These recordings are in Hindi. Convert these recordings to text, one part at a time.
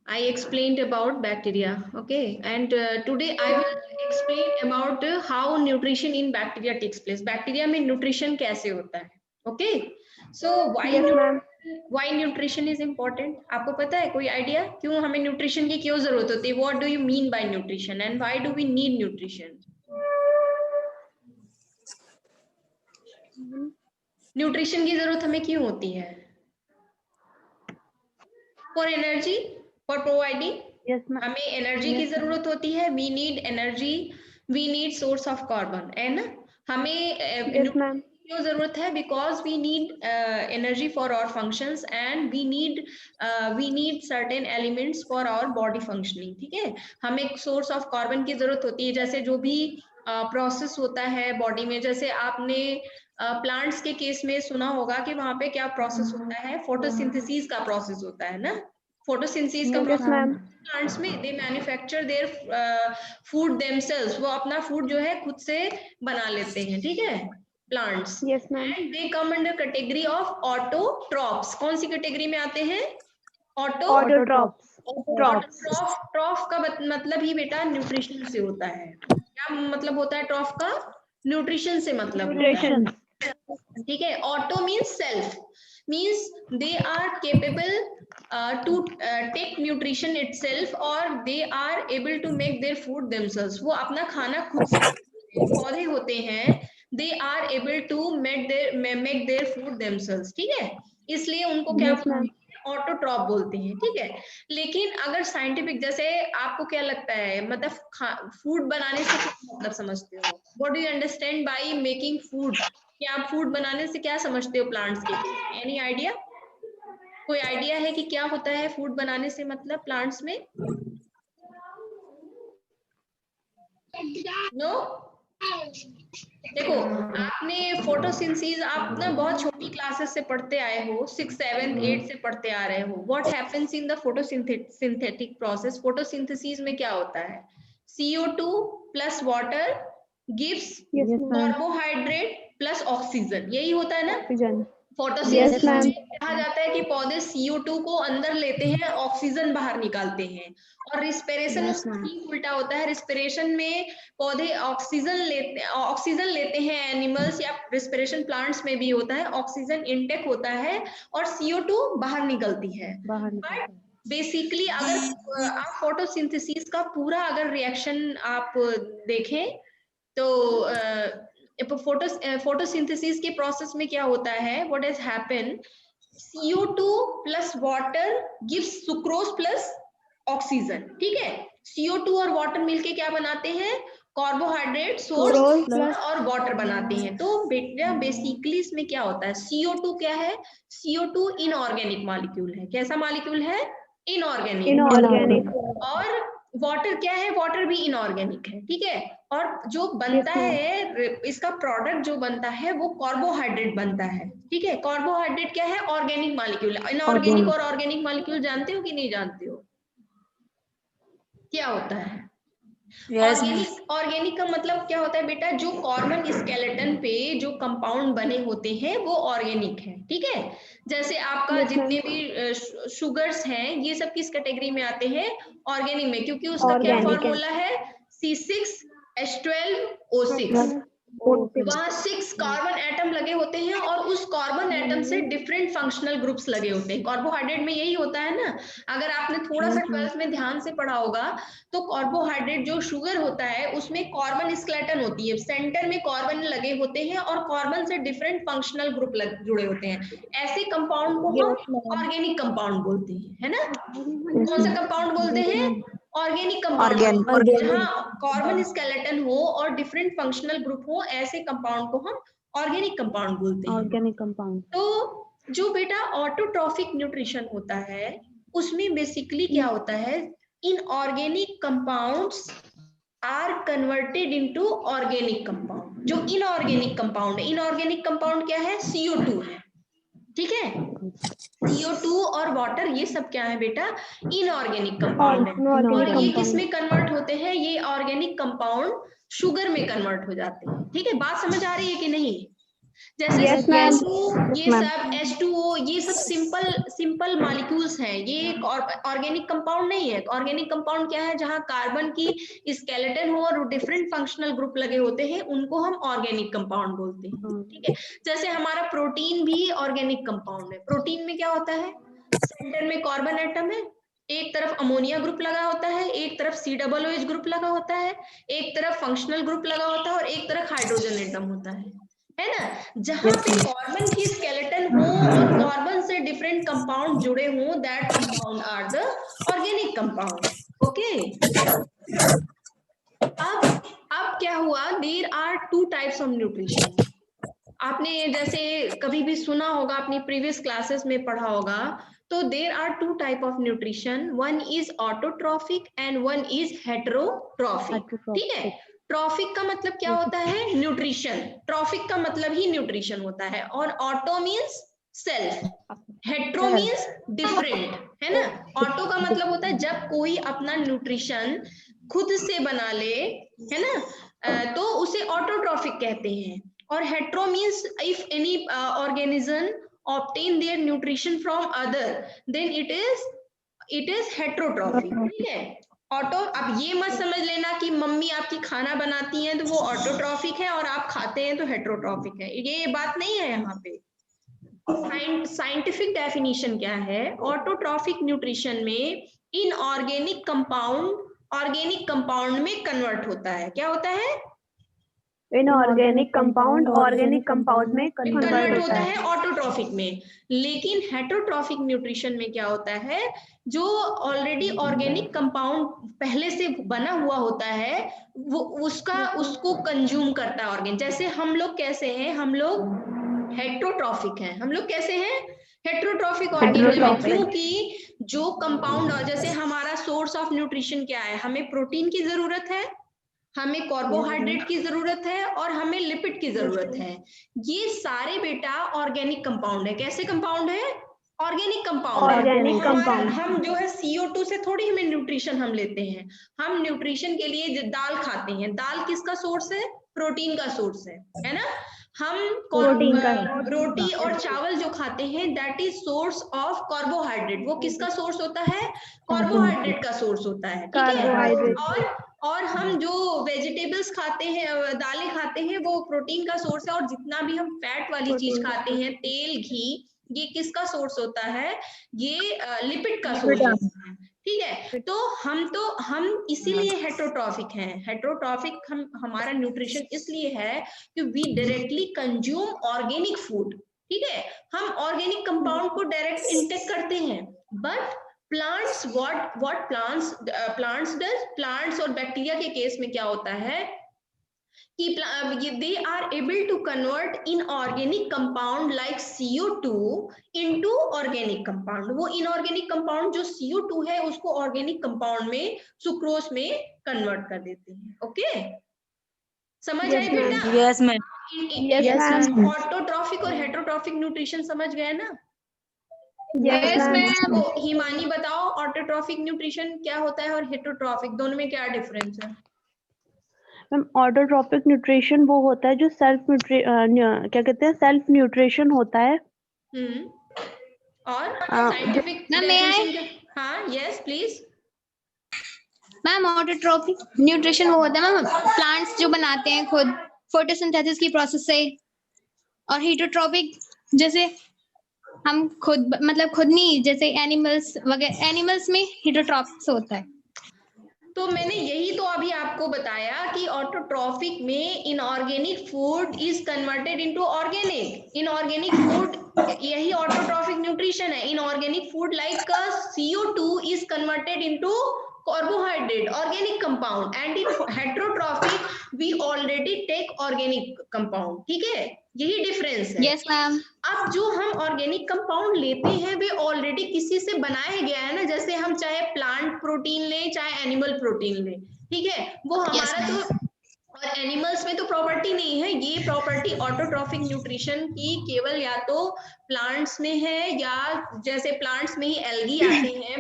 I explained about bacteria, okay, and today I will explain about how nutrition in bacteria takes place. Bacteria में nutrition कैसे होता है, okay? So Yes, ma'am. why nutrition is important? आपको पता है कोई आइडिया क्यों हमें nutrition की क्यों जरूरत होती है? What do you mean by nutrition and why do we need nutrition? Nutrition की जरूरत हमें क्यों होती है? For energy, for providing, Yes, ma'am. हमें एनर्जी की जरूरत होती है. We need energy, we need source of carbon, है ना. हमें Yes, ma'am. क्यों जरूरत है? Because we need energy for our functions and we need certain elements for our body functioning. ठीक है, हमें सोर्स ऑफ कार्बन की जरूरत होती है. जैसे जो भी प्रोसेस होता है बॉडी में, जैसे आपने प्लांट्स के केस में सुना होगा कि वहां पे क्या प्रोसेस होता है, फोटोसिंथेसिस का प्रोसेस होता है ना. फोटोसिंथेसिस का Yes, ma'am. प्लांट्स में दे मैन्युफैक्चर देयर फूड देमसेल्व्स, वो अपना फूड जो है खुद से बना लेते हैं. ठीक है, plants. Yes, ma'am. And they come under category of autotrophs. कौन सी कैटेगरी में आते हैं? Autotrophs. ट्रॉफ का मतलब ही बेटा न्यूट्रिशन से होता है. क्या मतलब होता है ट्रॉफ का? न्यूट्रिशन से मतलब होता है. Nutrition. ठीक है. Auto means self, means they are capable to take nutrition itself और they are able to make their food themselves. वो अपना खाना खुद से, पौधे होते हैं, they are able to make their food themselves. ठीक है, इसलिए उनको क्या Yes, ma'am. ऑटोट्रॉप बोलते हैं. ठीक है, लेकिन अगर साइंटिफिक, जैसे आपको क्या लगता है, मतलब फूड बनाने से क्या मतलब समझते हो? What do you understand by making food? कि आप फूड बनाने से क्या समझते हो प्लांट्स के केस में? Any idea? कोई आइडिया है कि क्या होता है फूड बनाने से मतलब प्लांट्स में? नो? देखो, आपने फोटोसिंथेसिस आप ना बहुत छोटी क्लासेस से पढ़ते आए हो, 6, 7, 8 से पढ़ते आ रहे हो. What happens in the photosynthetic process? Photosynthesis में क्या होता है? CO2 plus water gives Yes, ma'am. Carbohydrate plus oxygen. यही होता है ना Oxygen. Photosynthesis Yes, ma'am. में. कहा जाता है कि पौधे CO2 को अंदर लेते हैं, ऑक्सीजन बाहर निकालते हैं. और रिस्पिरेशन Yes, उसका ma'am. ठीक उल्टा होता है. रिस्पिरेशन में पौधे ऑक्सीजन लेते हैं एनिमल्स, या रिस्पिरेशन प्लांट्स में भी होता है, ऑक्सीजन इनटेक होता है और CO2 बाहर निकलती है. बट बेसिकली अगर आप फोटोसिंथेसिस का पूरा अगर रिएक्शन आप देखें तो फोटोसिंथेसिस के प्रोसेस में क्या होता है? What has happen? CO2 plus water gives sucrose plus oxygen. ठीक है, CO2 और वाटर मिलके क्या बनाते हैं? कार्बोहाइड्रेट, सोर्स और वाटर बनाते हैं. तो बेटा बेसिकली इसमें क्या होता है? CO2 क्या है? CO2 इनऑर्गेनिक मॉलिक्यूल है. कैसा मॉलिक्यूल है? इनऑर्गेनिक. और वाटर क्या है? वाटर भी इनऑर्गेनिक है. ठीक है, और जो बनता है इसका प्रोडक्ट जो बनता है वो कार्बोहाइड्रेट बनता है. ठीक है, कार्बोहाइड्रेट क्या है? Organic molecule. इनऑर्गेनिक और ऑर्गेनिक मॉलिक्यूल जानते हो कि नहीं जानते हो? क्या होता है? ऑर्गेनिक का मतलब क्या होता है बेटा? जो कार्बन स्केलेटन पे जो कंपाउंड बने होते हैं वो ऑर्गेनिक है. ठीक है, जैसे आपका जितने भी शुगर्स हैं ये सब किस कैटेगरी में आते हैं? ऑर्गेनिक में, क्योंकि उसका क्या फॉर्मूला है? C6H12O6. वहां 6 कार्बन एटम लगे होते हैं और उस कार्बन एटम से डिफरेंट फंक्शनल ग्रुप्स लगे होते हैं. कार्बोहाइड्रेट में यही होता है ना. अगर आपने थोड़ा सा 12th में ध्यान से पढ़ा होगा तो कार्बोहाइड्रेट जो शुगर होता है उसमें कार्बन स्केलेटन होती है, सेंटर में कार्बन लगे होते हैं और कार्बन से डिफरेंट फंक्शनल ग्रुप जुड़े होते हैं. ऐसे कंपाउंड को हम ऑर्गेनिक कंपाउंड बोलते हैं, है ना. कौन सा कंपाउंड बोलते हैं? Organic compound. जहाँ कार्बन स्केलेटन हो और डिफरेंट फंक्शनल ग्रुप हो, ऐसे कंपाउंड को हम ऑर्गेनिक कंपाउंड बोलते हैं. Organic compound. तो जो बेटा ऑटोट्रॉफिक न्यूट्रिशन होता है उसमें बेसिकली क्या होता है? Inorganic compounds are converted into organic compound. जो इनऑर्गेनिक कंपाउंड है, इनऑर्गेनिक कंपाउंड क्या है? CO2 है. ठीक है, CO2 और वाटर ये सब क्या है बेटा? इनऑर्गेनिक कंपाउंड है. और ये किसमें कन्वर्ट होते हैं? ये ऑर्गेनिक कंपाउंड शुगर में कन्वर्ट हो जाते हैं. ठीक है, बात समझ आ रही है कि नहीं? जैसे Yes, ma'am. CO2, ये Yes, ma'am. सब H2O, ये सब सिंपल मॉलिक्यूल्स हैं, ये ऑर्गेनिक कंपाउंड नहीं है। ऑर्गेनिक कंपाउंड क्या है, जहाँ कार्बन की स्केलेटन हो और डिफरेंट फंक्शनल ग्रुप लगे होते हैं, उनको हम ऑर्गेनिक कंपाउंड बोलते हैं। ठीक है, जैसे हमारा प्रोटीन भी ऑर्गेनिक कंपाउंड है। प्रोटीन में क्या होता है, सेंटर में कार्बन एटम है, एक तरफ अमोनिया ग्रुप लगा होता है, एक तरफ COOH ग्रुप लगा होता है, एक तरफ फंक्शनल ग्रुप लगा होता है और एक तरफ हाइड्रोजन एटम होता है ना। जहां पे कार्बन की स्केलेटन हो और कार्बन से डिफरेंट कंपाउंड जुड़े हों, that compound are the organic compound. Okay, अब क्या हुआ, there are 2 types of nutrition. आपने जैसे कभी भी सुना होगा, अपनी प्रीवियस क्लासेस में पढ़ा होगा, तो there are 2 type of nutrition, one is autotrophic and one is heterotrophic. ठीक है, ट्रॉफिक का मतलब क्या होता है, न्यूट्रिशन। ट्रॉफिक का मतलब ही न्यूट्रिशन होता है। और auto means self, hetero means different, है ना। ऑटो का मतलब होता है जब कोई अपना न्यूट्रिशन खुद से बना ले, है ना, तो उसे ऑटोट्रॉफिक कहते हैं। और hetero means if any organism obtain their nutrition from other, then it is heterotrophic। ठीक है, ऑटो, अब ये मत समझ लेना कि मम्मी आपकी खाना बनाती हैं तो वो ऑटोट्रॉफिक है और आप खाते हैं तो हेटेरोट्रॉफिक है, ये बात नहीं है। यहाँ पे साइंटिफिक डेफिनेशन क्या है, ऑटोट्रॉफिक न्यूट्रिशन में इनऑर्गेनिक कंपाउंड ऑर्गेनिक कंपाउंड में कन्वर्ट होता है। क्या होता है, इनऑर्गेनिक कंपाउंड ऑर्गेनिक कंपाउंड में कन्वर्ट होता है ऑटोट्रॉफिक में। लेकिन हेटेरोट्रॉफिक न्यूट्रिशन में क्या होता है, जो ऑलरेडी ऑर्गेनिक कंपाउंड पहले से बना हुआ होता है, वो उसको कंज्यूम करता है ऑर्गेन। जैसे हम लोग कैसे हैं, हम लोग हेटेरोट्रॉफिक हैं। हम लोग कैसे हैं, हेटेरोट्रॉफिक ऑर्गेनिज्म है, क्योंकि जो कंपाउंड, जैसे हमारा सोर्स ऑफ न्यूट्रिशन क्या है, हमें प्रोटीन की जरूरत है, हमें कार्बोहाइड्रेट की जरूरत है और हमें लिपिड की जरूरत है। ये सारे बेटा ऑर्गेनिक कंपाउंड है। कैसे कंपाउंड है, ऑर्गेनिक कंपाउंड है। Organic compound. हम जो है CO2 से थोड़ी हमें न्यूट्रिशन हम लेते हैं। हम न्यूट्रिशन के लिए दाल खाते हैं। दाल किसका सोर्स है, प्रोटीन का सोर्स है ना। हम रोटी और चावल जो खाते हैं, that is source of carbohydrate. वो किसका सोर्स होता है, कार्बोहाइड्रेट का सोर्स होता है। ठीक है, और हम जो वेजिटेबल्स खाते हैं, दालें खाते हैं, वो प्रोटीन का सोर्स है। और जितना भी हम फैट वाली चीज खाते हैं, तेल, घी, ये किसका सोर्स होता है, ये लिपिड का सोर्स होता है। ठीक है, तो हम इसीलिए हेटेरोट्रॉफिक हैं। हेटेरोट्रॉफिक हमारा न्यूट्रिशन इसलिए है कि we directly consume organic food. ठीक है, हम ऑर्गेनिक कंपाउंड को डायरेक्ट इंटेक करते हैं। But plants, what plants does, plants और बैक्टीरिया के केस में क्या होता है कि they are able to convert inorganic compound like CO2 into organic compound। वो inorganic compound जो CO2 है, उसको organic compound में, सुक्रोज में कन्वर्ट कर देते हैं। ओके, समझ आए बेटा? Yes ma'am. ऑटोट्रॉफिक और हेटेरोट्रॉफिक न्यूट्रिशन समझ गए ना? Yes ma'am. तो हिमानी बताओ, ऑटोट्रॉफिक न्यूट्रिशन क्या होता है और हेटेरोट्रॉफिक, दोनों में क्या डिफरेंस है? मैम, ऑटोट्रॉफिक न्यूट्रिशन वो होता है जो क्या कहते हैं, सेल्फ न्यूट्रिशन होता है। और साइंटिफिक डेफिनेशन, हाँ, yes please. Ma'am, autotrophic nutrition वो होता है मैम, प्लांट्स जो बनाते हैं खुद फोटोसिंथेसिस की प्रोसेस से। और हेटेरोट्रॉफिक जैसे हम खुद, मतलब खुद नहीं, जैसे एनिमल्स वगैरह, एनिमल्स में हेटेरोट्रॉफिक होता है। तो मैंने यही तो अभी आपको बताया कि ऑटोट्रॉफिक में inorganic food is converted into organic. Inorganic food, यही ऑटोट्रॉफिक न्यूट्रिशन है। Inorganic food like CO2 is converted into carbohydrate, organic compound, and in heterotrophic we already take organic compound। ठीक है, यही डिफरेंस है। Yes ma'am. अब जो हम ऑर्गेनिक कंपाउंड लेते हैं, वे ऑलरेडी किसी से बनाया गया है ना। जैसे हम चाहे प्लांट प्रोटीन लें, चाहे एनिमल प्रोटीन लें, ठीक है, वो हमारा तो और एनिमल्स में तो प्रॉपर्टी नहीं है, ये प्रॉपर्टी ऑटोट्रॉफिक न्यूट्रिशन की केवल या तो प्लांट्स में है, या जैसे प्लांट्स में ही एल्गी आते हैं,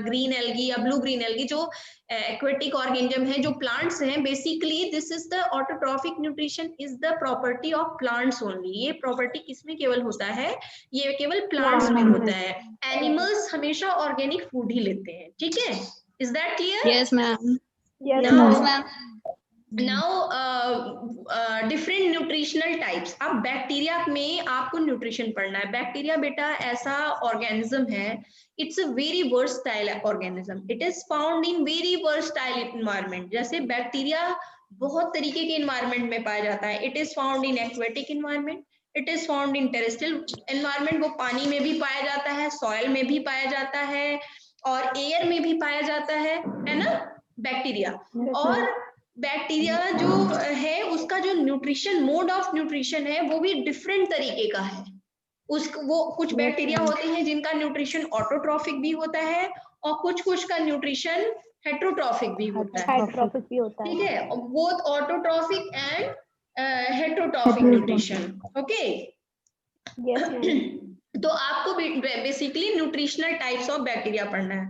ग्रीन एल्गी या ब्लू ग्रीन एल्गी, जो एक्वेटिक ऑर्गेनिज्म है, जो प्लांट्स हैं, basically this is the autotrophic nutrition is the property of plants only. ये प्रॉपर्टी किसमें केवल होता है? ये केवल प्लांट्स में होता है। एनिमल्स हमेशा ऑर्गेनिक फूड ही लेते हैं, ठीक है? Is that clear? Yes ma'am. Yes, Now- ma'am. Now different nutritional types. अब बैक्टीरिया में आपको न्यूट्रिशन पढ़ना है। बैक्टीरिया बेटा ऐसा ऑर्गेनिज्म है, it's a very versatile organism, it is found in very versatile environment. जैसे बैक्टीरिया बहुत तरीके के इन्वायरमेंट में पाया जाता है। It is found in aquatic environment, it is found in terrestrial environment, वो पानी में भी पाया जाता है, सॉइल में भी पाया जाता है, और एयर में भी पाया जाता है ना बैक्टीरिया। और बैक्टीरिया जो है उसका जो न्यूट्रिशन, मोड ऑफ न्यूट्रिशन है, वो भी डिफरेंट तरीके का है। वो कुछ बैक्टीरिया होते हैं जिनका न्यूट्रिशन ऑटोट्रॉफिक भी होता है, और कुछ का न्यूट्रिशन हेट्रोट्रॉफिक भी होता है, हाइड्रोट्रॉफिक भी होता ठीक है। है? Both autotrophic and heterotrophic nutrition, okay? Yes, ma'am. तो आपको basically nutritional types of bacteria पढ़ना है।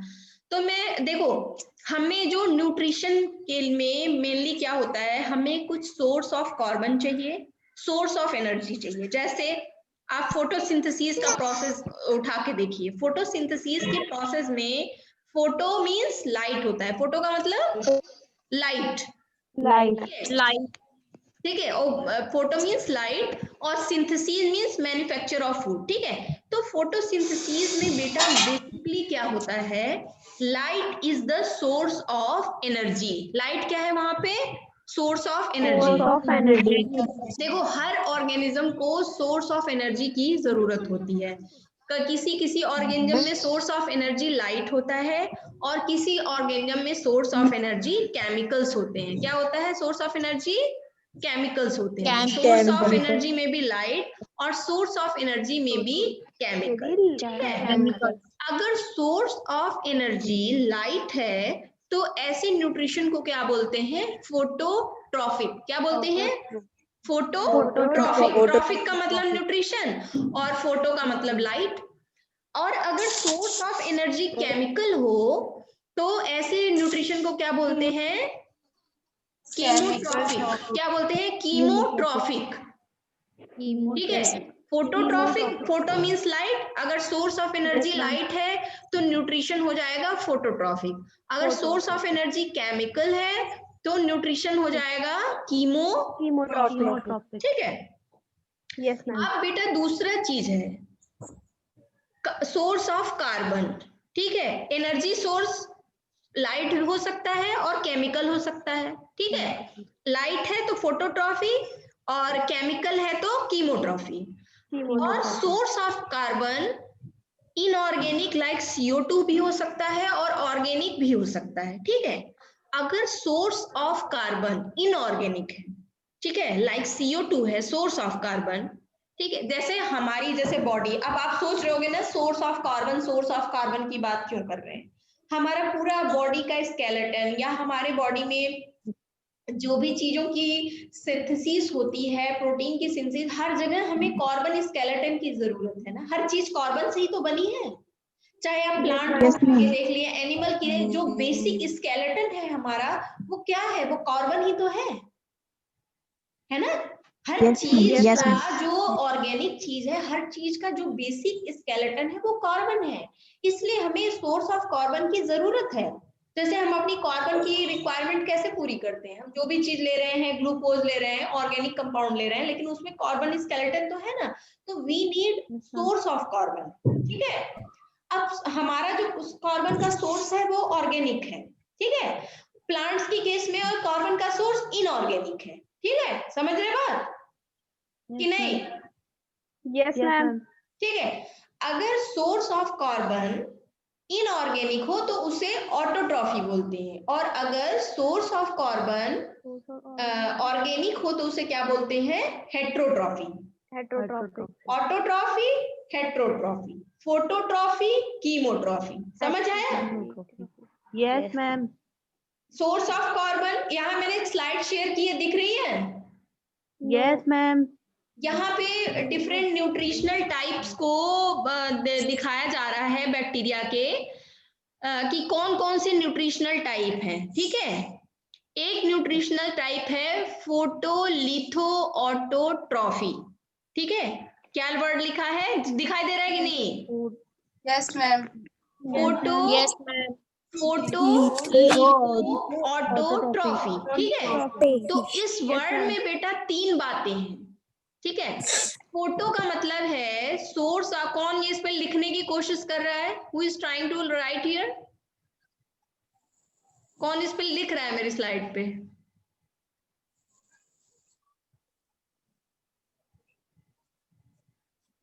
तो मैं देखो, हमें जो न्यूट्रिशन के में मेनली क्या होता है, हमें कुछ सोर्स ऑफ कार्बन चाहिए, सोर्स ऑफ एनर्जी चाहिए। जैसे आप फोटोसिंथेसिस का प्रोसेस उठा के देखिए। फोटोसिंथेसिस के प्रोसेस में फोटो मींस लाइट होता है। फोटो का मतलब लाइट, Light. ठीक है? और फोटो मींस लाइट, और synthesis means manufacture of food, ठीक है? तो फोटोसिंथेसिस में बेटा बेसिकली क्या होता है, light is the source of energy. Light क्या है वहां पे? Source of energy. Source of energy. देखो, हर ऑर्गेनिज्म को सोर्स ऑफ एनर्जी की जरूरत होती है। किसी ऑर्गेनिज्म में सोर्स ऑफ एनर्जी लाइट होता है, और किसी ऑर्गेनिज्म में सोर्स ऑफ एनर्जी केमिकल्स होते हैं। क्या होता है? सोर्स ऑफ एनर्जी केमिकल्स होते हैं। सोर्स ऑफ एनर्जी में भी लाइट, और सोर्स ऑफ एनर्जी में भी केमिकल, ठीक है? अगर सोर्स ऑफ एनर्जी लाइट है तो ऐसे न्यूट्रिशन को क्या बोलते हैं? फोटोट्रॉफिक। क्या बोलते हैं? फोटोट्रॉफिक। ट्रॉफिक का मतलब न्यूट्रिशन, और फोटो का मतलब लाइट। और अगर सोर्स ऑफ एनर्जी केमिकल हो तो ऐसे न्यूट्रिशन को क्या बोलते हैं? कीमोट्रॉफिक। क्या बोलते हैं? कीमोट्रॉफिक, ठीक है? फोटोट्रॉफिक, फोटो मींस लाइट, अगर सोर्स ऑफ एनर्जी लाइट है तो न्यूट्रिशन हो जाएगा फोटोट्रॉफिक। अगर सोर्स ऑफ एनर्जी केमिकल है तो न्यूट्रिशन हो जाएगा कीमोट्रॉफिक, ठीक है? Yes, ma'am. अब बेटा दूसरा चीज है सोर्स ऑफ कार्बन, ठीक है? एनर्जी सोर्स लाइट हो सकता है और केमिकल हो सकता है, ठीक है? लाइट है तो फोटोट्रॉफी, और केमिकल है तो कीमोट्रॉफी। और source of carbon inorganic like CO2 भी हो सकता है, और ऑर्गेनिक भी हो सकता है, ठीक है? अगर सोर्स ऑफ कार्बन इनऑर्गेनिक है, ठीक है, लाइक CO2 है सोर्स ऑफ कार्बन, ठीक है? जैसे हमारी जैसे बॉडी, अब आप सोच रहे होगे ना सोर्स ऑफ कार्बन की बात क्यों कर रहे हैं? हमारा पूरा बॉडी का स्केलेटन, या हमारे बॉडी में जो भी चीजों की सिंथेसिस होती है, प्रोटीन की सिंथेसिस, हर जगह हमें कार्बन स्केलेटन की जरूरत है ना। हर चीज कार्बन से ही तो बनी है, चाहे आप प्लांट को देख लिए, एनिमल की, जो बेसिक स्केलेटन है हमारा वो क्या है? वो कार्बन ही तो है ना? हर चीज का जो ऑर्गेनिक चीज है, हर चीज का जो बेसिक स्केलेटन है वो कार्बन है। इसलिए हमें सोर्स ऑफ कार्बन की जरूरत है। जैसे हम अपनी कार्बन की रिक्वायरमेंट कैसे पूरी करते हैं? हम जो भी चीज ले रहे हैं, ग्लूकोज ले रहे हैं, ऑर्गेनिक कंपाउंड ले रहे हैं, लेकिन उसमें कार्बन स्केलेटन तो है ना, तो we need source of carbon, ठीक है? अब हमारा जो कार्बन का सोर्स है वो ऑर्गेनिक है, ठीक है? प्लांट्स की केस में और कार्बन का सोर्स इनऑर्गेनिक है, ठीक है? समझ रहे बात कि नहीं? Yes, ma'am. ठीक है? अगर सोर्स ऑफ कार्बन इनऑर्गेनिक हो तो उसे ऑटोट्रॉफी बोलते हैं, और अगर सोर्स ऑफ कार्बन ऑर्गेनिक हो तो उसे क्या बोलते हैं? हेट्रोट्रॉफी। ऑटोट्रॉफी, हेट्रोट्रॉफी, फोटोट्रॉफी, कीमोट्रॉफी। समझ आया? Yes, ma'am. Source of carbon, यहाँ मैंने एक स्लाइड शेयर की है, दिख रही है? Yes ma'am. यहाँ पे डिफरेंट न्यूट्रिशनल टाइप्स को दिखाया जा रहा है बैक्टीरिया के, कि कौन कौन से न्यूट्रिशनल टाइप हैं, ठीक है। एक न्यूट्रिशनल टाइप है फोटोलिथो ऑटोट्रॉफी, ठीक है। क्या वर्ड लिखा है, दिखाई दे रहा है कि नहीं? Yes ma'am. Photo yes ma'am. Photolitho autotrophy, ठीक है। तो इस वर्ड में बेटा 3 बातें हैं, ठीक है। फोटो का मतलब है सोर्स, कौन ये इस पे लिखने की कोशिश कर रहा है? Who is trying to write here? कौन इस पे लिख रहा है मेरी स्लाइड पे?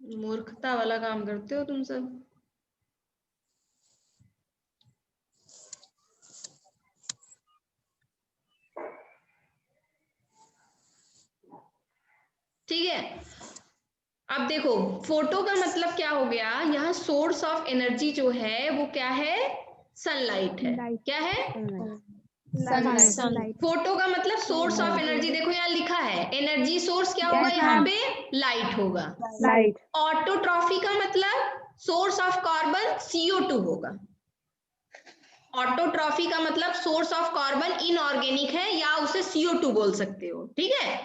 मूर्खता वाला काम करते हो तुम सब। ठीक है, अब देखो फोटो का मतलब क्या हो गया, यहाँ सोर्स ऑफ एनर्जी जो है वो क्या है? सनलाइट है। क्या है? सनलाइट। फोटो का मतलब सोर्स ऑफ एनर्जी, देखो यहाँ लिखा है एनर्जी सोर्स क्या होगा यहाँ पे? लाइट होगा। लाइट। ऑटोट्रॉफी का मतलब सोर्स ऑफ कार्बन CO2 होगा। ऑटोट्रॉफी का मतलब सोर्स ऑफ कार्बन इनऑर्गेनिक है, या उसे CO2 बोल सकते हो, ठीक है।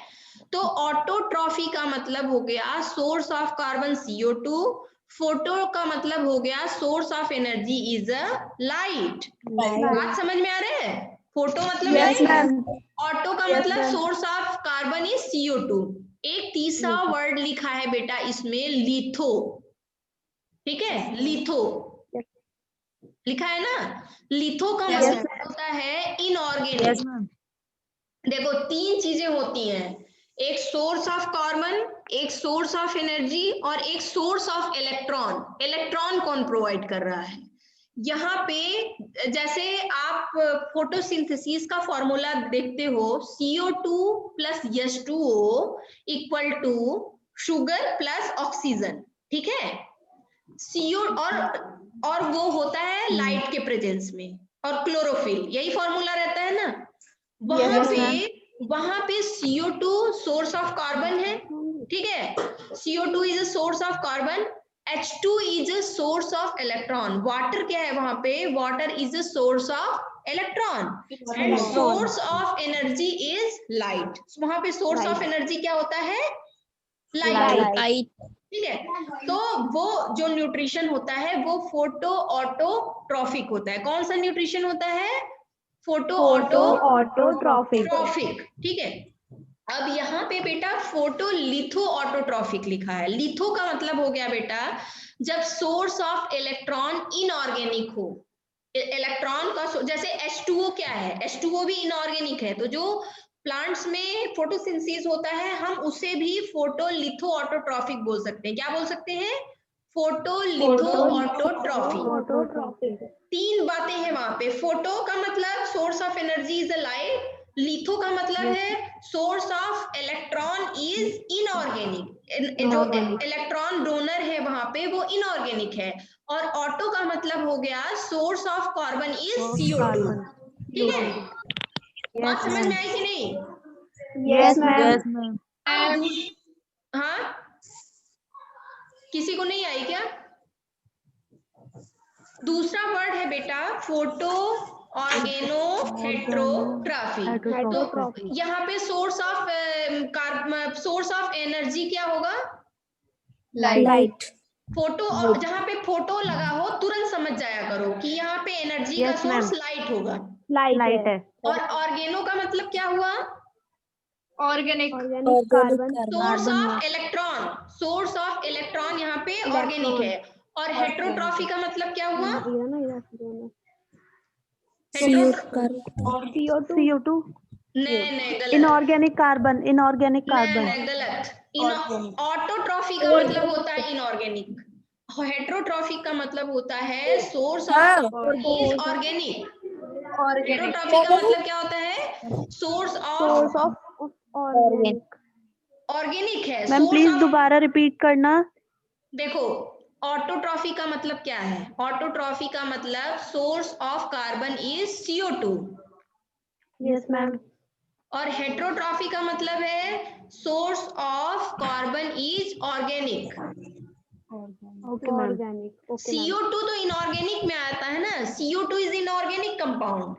तो ऑटोट्रॉफी का मतलब हो गया source of carbon CO2, photo का मतलब हो गया source of energy is a light. बात समझ में आ रहा है? फोटो मतलब लाइट, ऑटो का मतलब source of carbon is CO2। एक तीसरा वर्ड लिखा है बेटा इसमें, लिथो, ठीक है। लिथो लिखा है ना। लिथो का मतलब होता है इनऑर्गेनिक। देखो 3 चीजें होती हैं, एक सोर्स ऑफ कार्बन, एक सोर्स ऑफ एनर्जी और एक सोर्स ऑफ इलेक्ट्रॉन। इलेक्ट्रॉन कौन प्रोवाइड कर रहा है? यहाँ पे जैसे आप फोटोसिंथेसिस का फॉर्मूला देखते हो, CO2 plus H2O equal to sugar plus oxygen, ठीक है। CO और वो होता है लाइट के प्रेजेंस में, और क्लोरोफिल, यही फॉर्मूला रहता है ना। वहां पे CO2 सोर्स ऑफ कार्बन है, ठीक है। CO2 is a source of carbon, H2 is a source of electron. Water क्या है वहां पे? Water is a source of electron, and source of energy is light. वहां पे सोर्स ऑफ एनर्जी क्या होता है? लाइट, ठीक है। तो वो जो न्यूट्रिशन होता है वो फोटो ऑटोट्रॉफिक होता है। कौन सा न्यूट्रिशन होता है? फोटो ऑटोट्रॉफिक, ठीक है। अब यहाँ पे बेटा फोटो लिथो ऑटोट्रॉफिक लिखा है। लिथो का मतलब हो गया बेटा जब सोर्स ऑफ इलेक्ट्रॉन इनऑर्गेनिक हो। इलेक्ट्रॉन का जैसे H2O क्या है? H2O भी इनऑर्गेनिक है, तो जो प्लांट्स में फोटोसिंथेसिस होता है हम उसे भी फोटो लिथो ऑटोट्रॉफिक बोल सकते हैं। क्या बोल सकते हैं? Photo litho autotrophic. 3 बातें हैं वहां पे। फोटो का मतलब source of energy is a light, litho का मतलब है source of electron is inorganic, जो इलेक्ट्रॉन डोनर है वहां पे वो इनऑर्गेनिक है, और ऑटो का मतलब हो गया source of carbon is CO2, ठीक है। बात समझ में आई कि नहीं? Yes ma'am. हाँ, किसी को नहीं आई क्या? दूसरा वर्ड है बेटा फोटो ऑर्गेनो हेट्रोट्रॉफी। तो यहाँ पे सोर्स ऑफ एनर्जी क्या होगा? लाइट। फोटो, जहाँ पे फोटो लगा हो तुरंत समझ जाया करो कि यहाँ पे एनर्जी का सोर्स लाइट होगा। लाइट है। और ऑर्गेनो का मतलब क्या हुआ? Organic. Carbon. Source of electron, source of electron यहाँ पे ऑर्गेनिक है। और हेट्रोट्रॉफी का मतलब क्या हुआ? CO2। नहीं गलत। Inorganic carbon. नहीं गलत। ऑटोट्रॉफी का मतलब होता है इनऑर्गेनिक, हेट्रोट्रॉफिक का मतलब होता है source of is organic. Heterotrophic का मतलब क्या होता है? सोर्स ऑफ ऑर्गेनिक है। मैम प्लीज दोबारा रिपीट करना। देखो ऑटोट्रॉफी का मतलब क्या है? ऑटोट्रॉफी का मतलब source of carbon is CO2, yes ma'am. और हेट्रोट्रॉफी का मतलब है source of carbon is organic. Okay ma'am. CO2 तो इनऑर्गेनिक में आता है ना, CO2 इज इनऑर्गेनिक कंपाउंड।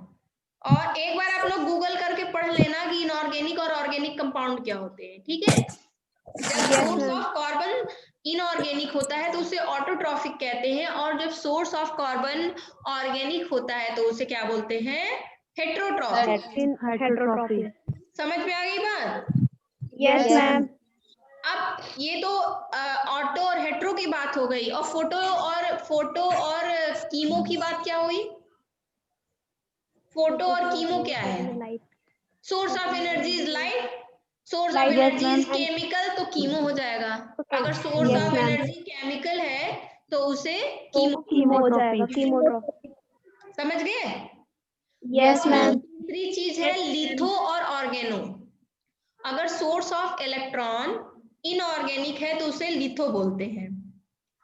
और एक बार आप लोग गूगल करके पढ़ लेना कि इनऑर्गेनिक और ऑर्गेनिक कंपाउंड क्या होते हैं, ठीक है। जब सोर्स ऑफ कार्बन इनऑर्गेनिक होता है तो उसे ऑटोट्रॉफिक कहते हैं, और जब सोर्स ऑफ कार्बन ऑर्गेनिक होता है तो उसे क्या बोलते हैं? हेट्रोट्रॉफिक। हेट्रोट्रॉफी। समझ में आ गई बात? Yes ma'am. अब ये तो ऑटो और हेट्रो की बात हो गई, और फोटो और कीमो की बात क्या हुई? फोटो और कीमो क्या है? Source of energy is light, source of energy is chemical, तो कीमो हो जाएगा। अगर सोर्स ऑफ एनर्जी केमिकल है तो उसे कीमो हो जाएगा, कीमोट्रॉफी। समझ गए? Yes ma'am. तीसरी चीज है लिथो और ऑर्गेनो। अगर सोर्स ऑफ इलेक्ट्रॉन इनऑर्गेनिक है तो उसे लिथो बोलते हैं,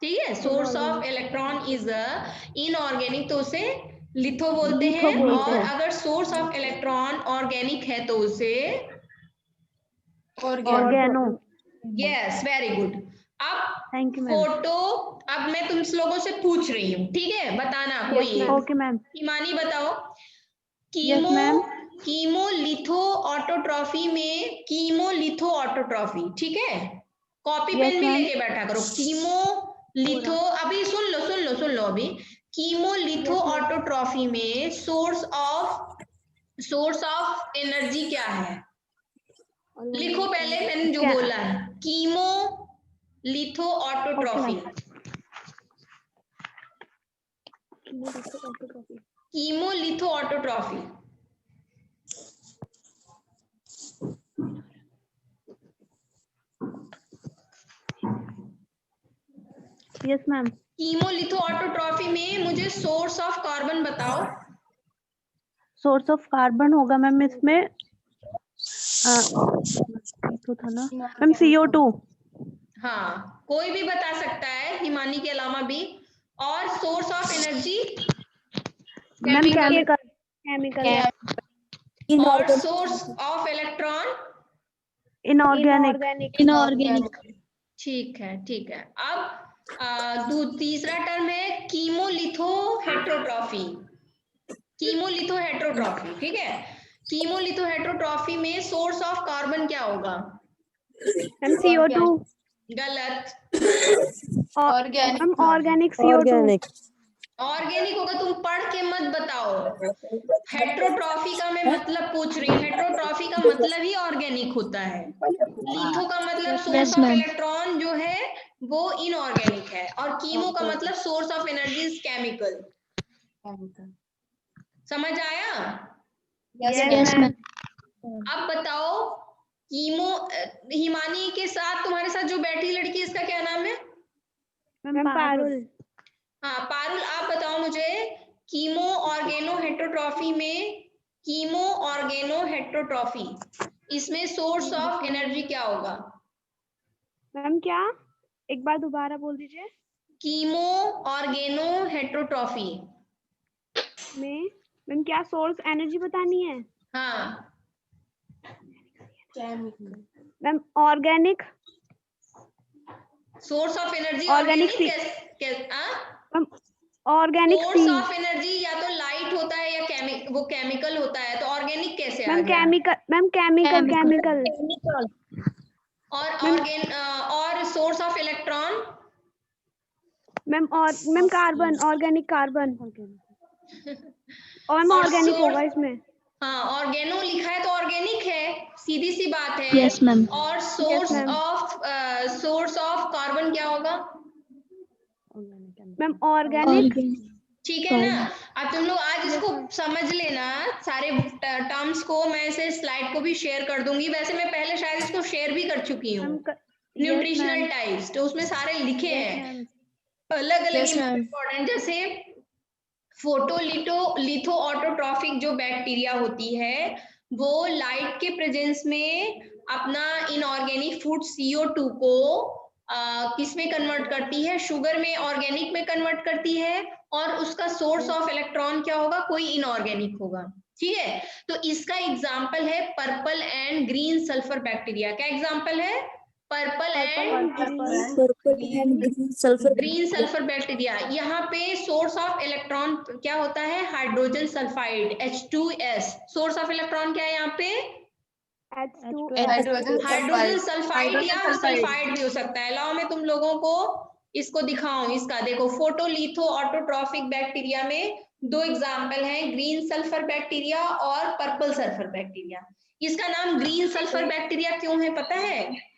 ठीक है। Source of electron is inorganic तो उसे लिथो बोलते हैं, और अगर सोर्स ऑफ इलेक्ट्रॉन ऑर्गेनिक है तो उसे ऑर्गेनो। Yes, very good. अब थैंक यू मैम। फोटो, अब मैं तुम लोगों से पूछ रही हूँ, ठीक है, बताना कोई एक। Okay ma'am. हिमानी बताओ, यस मैम। कीमोलिथो ऑटोट्रॉफी में, कीमोलिथो ऑटोट्रॉफी, ठीक है, कॉपी पेन भी लेके बैठा करो। कीमोलिथो, अभी सुन लो अभी। कीमोलिथो ऑटोट्रॉफी में सोर्स ऑफ एनर्जी क्या है? लिखो पहले मैंने जो बोला है, chemolitho autotrophy. Chemolitho autotrophy. Yes ma'am. Chemolitho autotrophy में मुझे सोर्स ऑफ कार्बन बताओ। सोर्स ऑफ कार्बन होगा मैम इसमें तो था ना मैम, CO2। हाँ, कोई भी बता सकता है हिमानी के अलावा भी। और source of energy ma'am chemical. और सोर्स ऑफ इलेक्ट्रॉन इनऑर्गेनिक। ठीक है, ठीक है। अब तीसरा टर्म है कीमोलिथो हेट्रोट्रॉफी। कीमोलिथो हेट्रोट्रॉफी, ठीक है। कीमोलिथो हेट्रोट्रॉफी में सोर्स ऑफ कार्बन क्या होगा? Ma'am CO2। गलत। Organic CO2। ऑर्गेनिक होगा, तुम पढ़ के मत बताओ। हेट्रोट्रॉफी का मैं मतलब पूछ रही हूँ, हेट्रोट्रॉफी का मतलब ही ऑर्गेनिक होता है। लिथो का मतलब सोर्स ऑफ इलेक्ट्रॉन जो है वो इनऑर्गेनिक है, और कीमो का मतलब source of energy is chemical. समझ आया? Yes ma'am. अब बताओ, कीमो, हिमानी के साथ तुम्हारे साथ जो बैठी लड़की, इसका क्या नाम है? मैम पारुल। हाँ पारुल, आप बताओ मुझे, कीमो ऑर्गेनो हेट्रोट्रॉफी में, कीमो ऑर्गेनो हेट्रोट्रॉफी, इसमें सोर्स ऑफ एनर्जी क्या होगा? मैम क्या, एक बार दोबारा बोल दीजिए। कीमो ऑर्गेनो हेट्रोट्रॉफी में मैम क्या सोर्स एनर्जी बतानी है? हाँ, ma'am organic. Source of energy Organic organic source of energy या तो लाइट होता है या वो केमिकल होता है, तो ऑर्गेनिक कैसे आ गया? Ma'am chemical. और source of electron? Ma'am carbon, organic carbon. और ऑर्गेनिक होगा इसमें। हाँ, ऑर्गेनो लिखा है तो ऑर्गेनिक है, सीधी सी बात है। Yes ma'am. और सोर्स ऑफ कार्बन क्या होगा? Ma'am organic. ठीक है ना? अब तुम लोग आज इसको समझ लेना, सारे टर्म्स को। मैं इसे स्लाइड को भी शेयर कर दूंगी, वैसे मैं पहले शायद इसको शेयर भी कर चुकी हूँ। न्यूट्रिशनल टाइप्स, तो उसमें सारे लिखे हैं अलग अलग इम्पोर्टेंट, जैसे फोटोलिथो ऑटोट्रॉफिक जो बैक्टीरिया होती है वो लाइट के प्रेजेंस में अपना इनऑर्गेनिक फूड CO2 को किस में कन्वर्ट करती है? शुगर में, ऑर्गेनिक में कन्वर्ट करती है, और उसका सोर्स ऑफ इलेक्ट्रॉन क्या होगा? कोई इनऑर्गेनिक होगा। ठीक है, तो इसका एग्जाम्पल है purple and green sulphur bacteria. क्या एग्जाम्पल है? Purple and green sulphur bacteria. यहाँ पे सोर्स ऑफ इलेक्ट्रॉन क्या होता है? Hydrogen sulphide H2S। Source of electron क्या है यहाँ पे? हाइड्रोजन सल्फाइड या सल्फाइड भी हो सकता है। लाओ मैं तुम लोगों को इसको दिखाऊं। इसका देखो, फोटोलिथो ऑटोट्रॉफिक बैक्टीरिया में दो एग्जाम्पल हैं, ग्रीन सल्फर बैक्टीरिया और पर्पल सल्फर बैक्टीरिया। इसका नाम ग्रीन सल्फर बैक्टीरिया क्यों है पता है?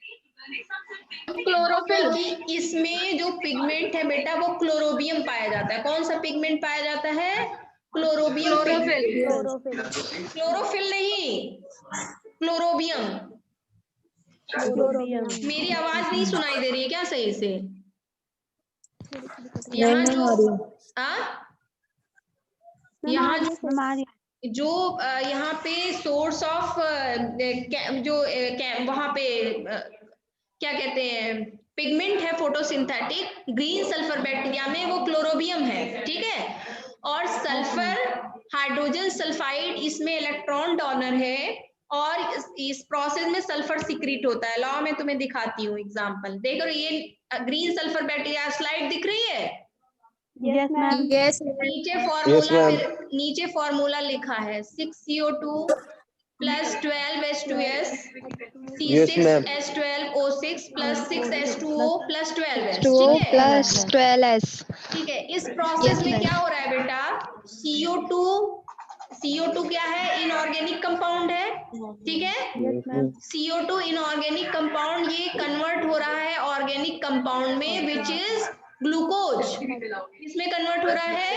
क्लोरोफिल की इसमें जो पिगमेंट है बेटा वो क्लोरोबियम पाया जाता है। कौन सा पिगमेंट पाया जाता है? क्लोरोबियम। क्लोरोफिल नहीं, क्लोरोबियम। मेरी आवाज नहीं सुनाई दे रही है क्या सही से? यहाँ जो यहाँ पे सोर्स ऑफ जो वहां पे क्या कहते हैं पिगमेंट है फोटोसिंथेटिक ग्रीन सल्फर बैक्टीरिया में, वो क्लोरोबियम है। ठीक है, और सल्फर हाइड्रोजन सल्फाइड इसमें इलेक्ट्रॉन डोनर है और इस प्रोसेस में सल्फर सीक्रेट होता है। लाओ मैं तुम्हें दिखाती हूँ एग्जांपल। देखो ये ग्रीन सल्फर बैक्टीरिया स्लाइड दिख रही है? Yes ma'am. नीचे फॉर्मूला लिखा है 6CO2 plus 12H2S C6H12O6 plus 6H2O plus 12S। H2O plus 12S। ठीक है, इस प्रोसेस में क्या हो रहा है बेटा? CO2 क्या है? इनऑर्गेनिक कंपाउंड है। ठीक है, CO2 इनऑर्गेनिक कंपाउंड ये कन्वर्ट हो रहा है ऑर्गेनिक कंपाउंड में विच इज ग्लूकोज। इसमें कन्वर्ट हो रहा है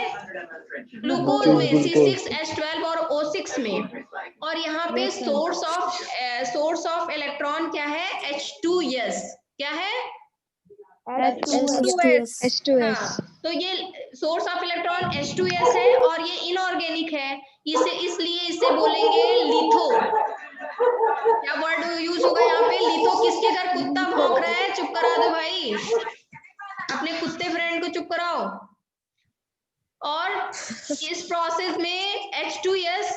ग्लूकोज में C6H12 और O6 में। और यहाँ पे सोर्स ऑफ इलेक्ट्रॉन क्या है? H2S। क्या है? H2S। तो ये सोर्स ऑफ इलेक्ट्रॉन H2S है और ये इनऑर्गेनिक है, इसलिए इसे बोलेंगे लिथो। क्या वर्ड यूज होगा यहाँ पे? लिथो। किसके घर कुत्ता भौंक रहा है? चुप करा दो भाई, अपने कुत्ते फ्रेंड को चुप कराओ। और इस प्रोसेस में H2S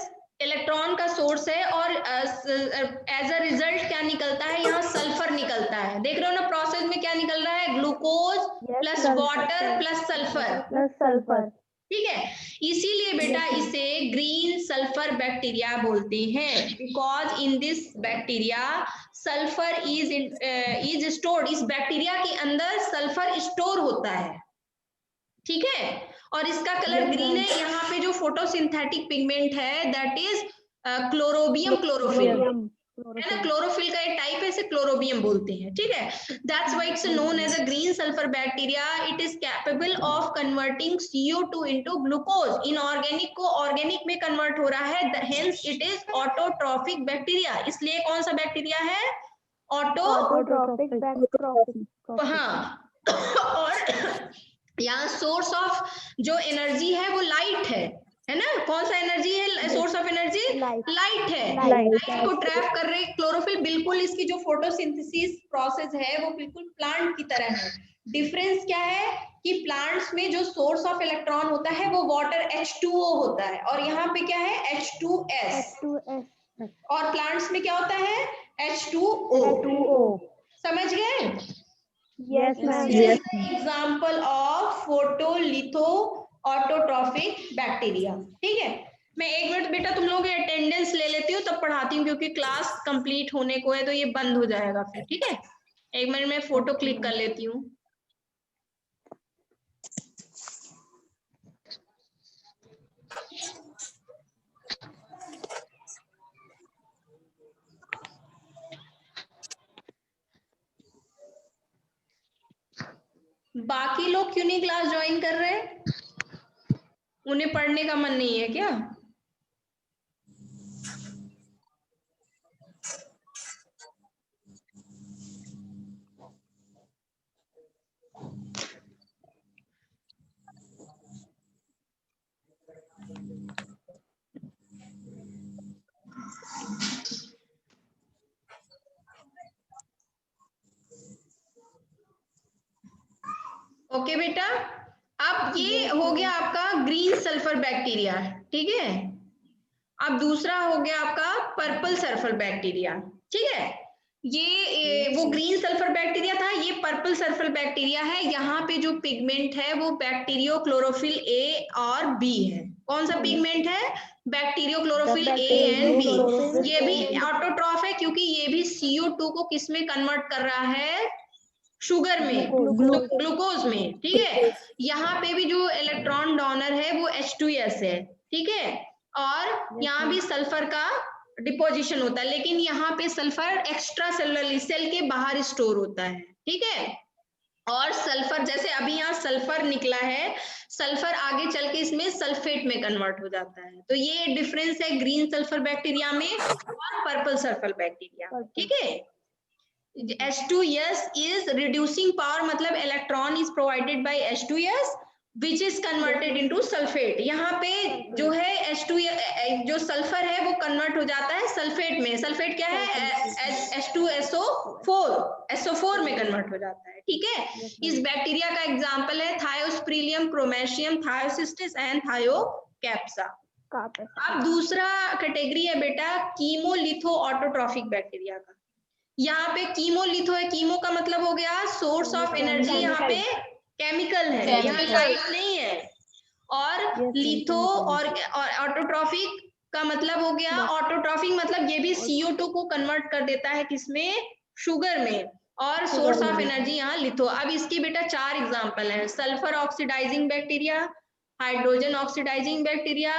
इलेक्ट्रॉन का सोर्स है और एज अ रिजल्ट क्या निकलता है? यहाँ सल्फर निकलता है। देख रहे हो ना प्रोसेस में क्या निकल रहा है? Glucose plus water plus sulphur. ठीक है, इसीलिए बेटा इसे ग्रीन सल्फर बैक्टीरिया बोलते हैं, because in this bacteria sulphur is stored. इस बैक्टीरिया के अंदर सल्फर स्टोर होता है। ठीक है, और इसका कलर ग्रीन है। यहाँ पे जो फोटोसिंथेटिक पिगमेंट है दैट इज क्लोरोबियम क्लोरोफिल है ना। क्लोरोफिल का एक टाइप है, इसे क्लोरोबियम बोलते हैं। ठीक है, that's why it's known as a green sulphur bacteria. It is capable of converting CO2 into glucose. Inorganic को ऑर्गेनिक में कन्वर्ट हो रहा है, hence it is autotrophic bacteria. इसलिए कौन सा बैक्टीरिया है? ऑटोट्रॉफिक। हाँ, और यहाँ सोर्स ऑफ जो एनर्जी है वो लाइट है ना। कौन सा एनर्जी है? सोर्स ऑफ एनर्जी लाइट है। लाइट को ट्रैप कर रहे क्लोरोफिल। बिल्कुल इसकी जो फोटोसिंथेसिस प्रोसेस है वो बिल्कुल प्लांट की तरह है। डिफरेंस क्या है कि प्लांट्स में जो सोर्स ऑफ इलेक्ट्रॉन होता है वो वाटर H2O होता है और यहाँ पे क्या है? H2S। और प्लांट्स में क्या होता है? H2O। समझ गए? Yes, ma'am. Example of photolitho autotrophic bacteria. ठीक है, मैं एक मिनट बेटा तुम लोगों की अटेंडेंस ले लेती हूँ तब पढ़ाती हूँ, क्योंकि क्लास कंप्लीट होने को है तो ये बंद हो जाएगा फिर। ठीक है, एक मिनट में फोटो क्लिक कर लेती हूँ। बाकी लोग क्यों नहीं क्लास ज्वाइन कर रहे? उन्हें पढ़ने का मन नहीं है क्या? ओके बेटा, अब ये हो गया आपका ग्रीन सल्फर बैक्टीरिया। ठीक है, अब दूसरा हो गया आपका पर्पल सल्फर बैक्टीरिया, ठीक है। ये वो ग्रीन सल्फर बैक्टीरिया था, ये पर्पल सल्फर बैक्टीरिया है। यहाँ पे जो पिगमेंट है वो बैक्टीरियो क्लोरोफिल ए और बी है। कौन सा पिगमेंट है? Bacteriochlorophyll A and B. ये भी ऑटोट्रॉफ है क्योंकि ये भी CO2 को किस में कन्वर्ट कर रहा है? शुगर में, ग्लूकोज में, ठीक है। यहाँ पे भी जो इलेक्ट्रॉन डोनर है वो H2S है, ठीक है। और यहाँ भी सल्फर का डिपोजिशन होता है, लेकिन यहाँ पे सल्फर एक्स्ट्रा सेलुलरली सेल के बाहर स्टोर होता है, ठीक है। और सल्फर जैसे अभी यहाँ सल्फर निकला है, सल्फर आगे चल के इसमें सल्फेट में कन्वर्ट हो जाता है। तो ये डिफरेंस है ग्रीन सल्फर बैक्टीरिया में और पर्पल सल्फर बैक्टीरिया, ठीक है। H2S is reducing power, मतलब electron is provided by H2S which is converted into sulfate। यहाँ पे जो है H2 जो सल्फर है वो कन्वर्ट हो जाता है सल्फेट में। सल्फेट क्या है? H2SO4 में कन्वर्ट हो जाता है, ठीक है। इस बैक्टीरिया का एग्जाम्पल है थायोस्प्रिलियम, क्रोमेशियम, थायोसिस्टिस एंड थायोकैप्सा। अब दूसरा कैटेगरी है बेटा कीमोलिथो ऑटोट्रॉफिक बैक्टीरिया का। यहाँ पे कीमोलिथो है, कीमो का मतलब हो गया सोर्स ऑफ एनर्जी, यहाँ पे केमिकल है, यहाँ साइंस नहीं है। और लिथो और ऑटोट्रॉफिक का मतलब हो गया, ऑटोट्रॉफिक मतलब ये भी CO2 को कन्वर्ट कर देता है किसमें? शुगर में। और सोर्स ऑफ एनर्जी यहाँ लिथो। अब इसके बेटा 4 एग्जांपल हैं: sulphur oxidising bacteria, hydrogen oxidising bacteria,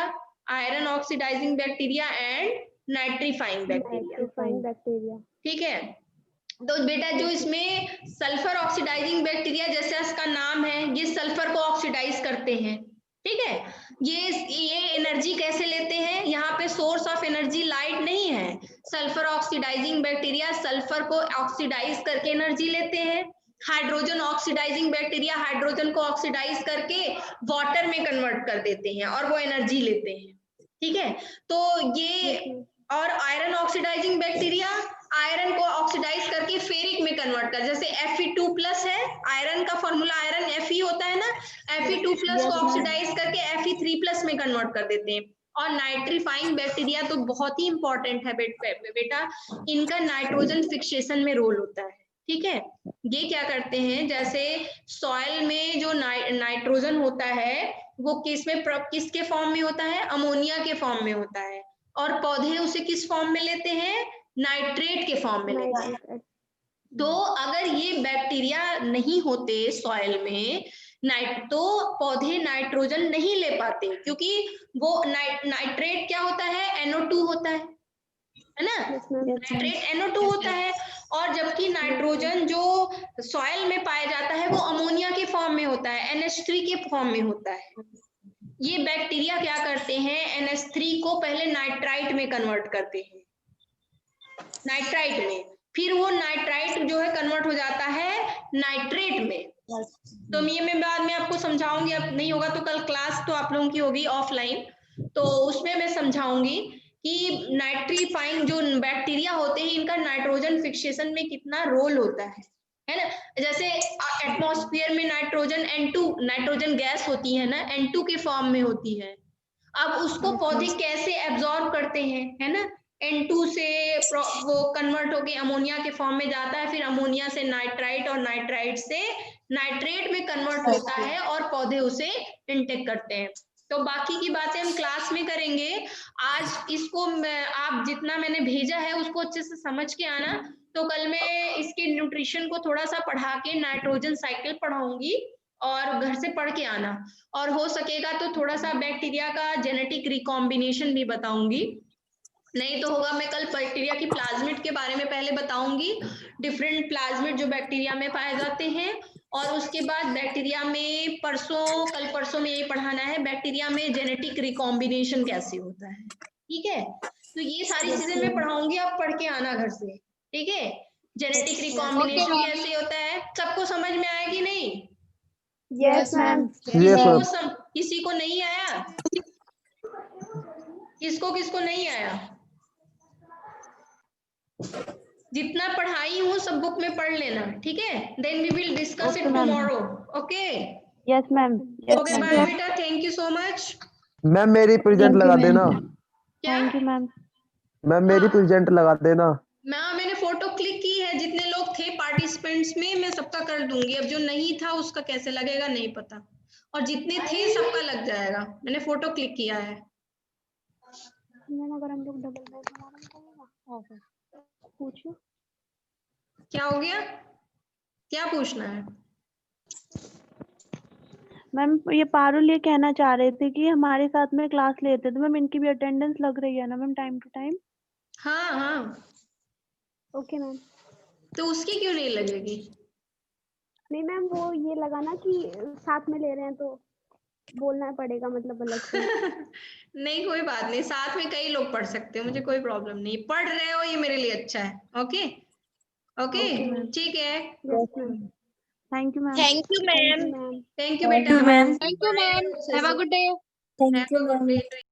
iron oxidising bacteria and nitrifying bacteria, ठीक है। तो बेटा जो इसमें सल्फर ऑक्सीडाइजिंग बैक्टीरिया, जैसे इसका नाम है, ये सल्फर को ऑक्सीडाइज करते हैं, ठीक है। ये एनर्जी कैसे लेते हैं? यहाँ पे सोर्स ऑफ एनर्जी लाइट नहीं है। सल्फर ऑक्सीडाइजिंग बैक्टीरिया सल्फर को ऑक्सीडाइज करके एनर्जी लेते हैं। हाइड्रोजन ऑक्सीडाइजिंग बैक्टीरिया हाइड्रोजन को ऑक्सीडाइज करके वाटर में कन्वर्ट कर देते हैं और वो एनर्जी लेते हैं, ठीक है। तो ये और आयरन ऑक्सीडाइजिंग बैक्टीरिया आयरन को ऑक्सीडाइज करके फेरिक में कन्वर्ट कर, जैसे Fe2+ है, आयरन का फॉर्मूला आयरन Fe होता है ना, Fe2+ को ऑक्सीडाइज करके Fe3+ में कन्वर्ट कर देते हैं। और नाइट्रीफाइंग बैक्टीरिया तो बहुत ही इंपॉर्टेंट है बेटा, इनका नाइट्रोजन फिक्सेशन में रोल होता है, ठीक है। ये क्या करते हैं, जैसे सॉइल में जो नाइट्रोजन होता है वो किसके फॉर्म में होता है? अमोनिया के फॉर्म में होता है। और पौधे उसे किस फॉर्म में लेते हैं? नाइट्रेट के फॉर्म में लेते हैं। तो अगर ये बैक्टीरिया नहीं होते सॉइल में तो पौधे नाइट्रोजन नहीं ले पाते, क्योंकि वो नाइट्रेट क्या होता है? NO2 होता है ना, नाइट्रेट NO2 होता है। और जबकि नाइट्रोजन जो सॉइल में पाया जाता है वो अमोनिया के फॉर्म में होता है, NH3 के फॉर्म में होता है। ये बैक्टीरिया क्या करते हैं? NH3 को पहले नाइट्राइट में कन्वर्ट करते हैं, नाइट्राइट में, फिर वो नाइट्राइट जो है कन्वर्ट हो जाता है नाइट्रेट में। तो ये मैं बाद में आपको समझाऊंगी, अब नहीं होगा तो कल क्लास तो आप लोगों की होगी ऑफलाइन, तो उसमें मैं समझाऊंगी कि नाइट्रीफाइंग जो बैक्टीरिया होते हैं इनका नाइट्रोजन फिक्सेशन में कितना रोल होता है ना। जैसे एटमॉस्फेयर में नाइट्रोजन N2 नाइट्रोजन गैस होती है ना, N2 के फॉर्म में होती है। अब उसको पौधे कैसे एब्जॉर्ब करते हैं, है ना, N2 से वो कन्वर्ट होके अमोनिया के फॉर्म में जाता है, फिर अमोनिया से नाइट्राइट और नाइट्राइट से नाइट्रेट में कन्वर्ट होता है और पौधे उसे इंटेक करते हैं। तो बाकी की बातें हम क्लास में करेंगे। आज इसको आप जितना मैंने भेजा है उसको अच्छे से समझ के आना, तो कल मैं इसके न्यूट्रिशन को थोड़ा सा पढ़ा के नाइट्रोजन साइकिल पढ़ाऊंगी और घर से पढ़ के आना, और हो सकेगा तो थोड़ा सा बैक्टीरिया का जेनेटिक रिकॉम्बिनेशन भी बताऊंगी। नहीं तो होगा मैं कल बैक्टीरिया की प्लाज्मिड के बारे में पहले बताऊंगी, डिफरेंट प्लाज्मिड जो बैक्टीरिया में पाए जाते हैं, और उसके बाद बैक्टीरिया में कल परसों में यही पढ़ाना है बैक्टीरिया में जेनेटिक रिकॉम्बिनेशन कैसे होता है, ठीक है। तो ये सारी चीजें मैं पढ़ाऊंगी, आप पढ़ के आना घर से, ठीक है। जेनेटिक रिकॉम्बिनेशन कैसे होता है, सबको समझ में आया कि नहीं? Yes ma'am. किसी को नहीं आया? किसको नहीं आया? जितना पढ़ाई हूँ सब बुक में पढ़ लेना, ठीक है। Then we will discuss it tomorrow, okay? Yes ma'am. Okay bye बेटा, thank you so much. Ma'am मेरी प्रेजेंट लगा देना। क्या थैंक यू मैम। मैम मेरी हाँ। प्रेजेंट लगा देना। मैंने फोटो क्लिक की है, जितने लोग थे पार्टिसिपेंट्स में मैं सबका कर दूंगी। अब जो नहीं था उसका कैसे लगेगा नहीं पता, और जितने थे सबका लग जाएगा। मैंने फोटो क्लिक किया है। मैम अगर हम लोग डबल बेड हमारा निकलेगा ओके पूछिए। क्या हो गया, क्या पूछना है? मैम ये पारुल ये कहना चाह रहे थे कि हमारे साथ में क्लास लेते तो मैम इनकी भी अटेंडेंस लग रही है ना मैम टाइम टू टाइम? हाँ हाँ, ओके मैम। तो उसकी क्यों नहीं लगेगी? नहीं मैम वो ये लगा ना कि साथ में ले रहे हैं तो बोलना पड़ेगा मतलब अलग से। नहीं कोई बात नहीं, साथ में कई लोग पढ़ सकते हो, मुझे कोई प्रॉब्लम नहीं। पढ़ रहे हो ये मेरे लिए अच्छा है। ओके ओके ठीक है। Yes ma'am. Thank you ma'am. Thank you, ma'am. Thank you Thank बेटा। you, ma'am. Thank you ma'am, have a good day. Thank you, ma'am.